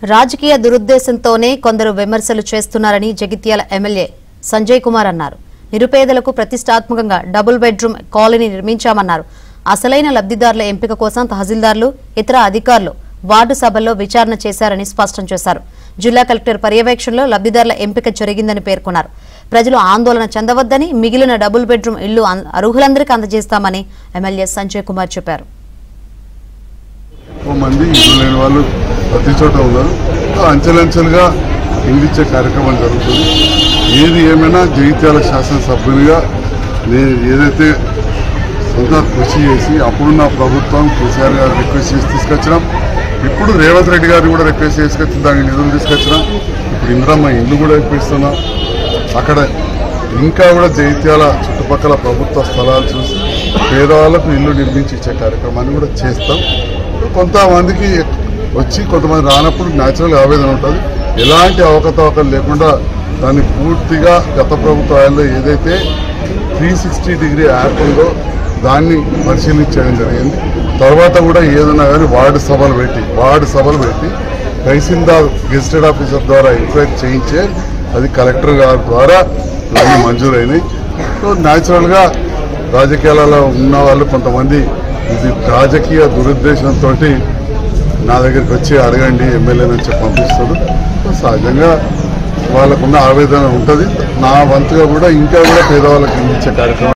రాజకీయ దురుద్దేశంతోనే కొందరు విమర్శలు చేస్తున్నారని జగిత్యాల ఎమ్మెల్యే సంజయ్ కుమార్ అన్నారు. నిరుపేదలకు ప్రతిష్టాత్మకంగా డబుల్ బెడ్రూమ్ కాలనీ నిర్మించామన్నారు. అసలైన లబ్ధిదారుల ఎంపిక కోసం తహసీల్దార్లు, ఇతర అధికారులు వార్డు సభల్లో విచారణ చేశారని స్పష్టం చేశారు. జిల్లా కలెక్టర్ పర్యవేక్షణలో లబ్ధిదారుల ఎంపిక జరిగిందని పేర్కొన్నారు. ప్రజలు ఆందోళన చెందవద్దని, మిగిలిన డబుల్ బెడ్రూమ్ ఇళ్లు అర్హులందరికీ అందజేస్తామని ఎమ్మెల్యే సంజయ్ కుమార్ చెప్పారు. ప్రతి చోట ఉన్నారు. అంచెలంచెలుగా ఇచ్చే కార్యక్రమం జరుగుతుంది. ఏది ఏమైనా జగిత్యాల శాసనసభ్యునిగా నేను ఏదైతే సొంత కృషి చేసి అప్పుడున్న ప్రభుత్వం కేసీఆర్ గారు రిక్వెస్ట్ చేసి తీసుకొచ్చినాం, ఇప్పుడు రేవంత్ రెడ్డి గారిని కూడా రిక్వెస్ట్ చేసుకొచ్చి దానికి నిధులు తీసుకొచ్చినాం. ఇప్పుడు ఇంద్రమ్మ ఇల్లు కూడా ఇప్పిస్తున్నాం. అక్కడ ఇంకా కూడా జగిత్యాల చుట్టుపక్కల ప్రభుత్వ స్థలాలు చూసి పేదవాళ్లకు ఇల్లు నిర్మించి ఇచ్చే కార్యక్రమాన్ని కూడా చేస్తాం. కొంతమందికి వచ్చి కొంతమంది రానప్పుడు న్యాచురల్ ఆవేదన ఉంటుంది. ఎలాంటి అవకతవకలు లేకుండా దాన్ని పూర్తిగా గత ప్రభుత్వాల్లో ఏదైతే 360 యాప్ ఉందో దాన్ని పరిశీలించడం జరిగింది. తర్వాత కూడా ఏదైనా కానీ వార్డు సభలు పెట్టి తహసీల్దార్ గెజిటెడ్ ఆఫీసర్ ద్వారా ఎంక్వైరీ చేయించే అది కలెక్టర్ గారి ద్వారా దాన్ని మంజూరైనాయి. సో న్యాచురల్గా రాజకీయాలలో ఉన్న వాళ్ళు కొంతమంది ఇది రాజకీయ దురుద్దేశంతో నా దగ్గరికి వచ్చి అడగండి ఎమ్మెల్యేని వచ్చి పంపిస్తారు. సహజంగా వాళ్ళకున్న ఆవేదన ఉంటుంది. నా వంతుగా కూడా ఇంకా కూడా పేదవాళ్ళకి ఇచ్చే కార్యక్రమం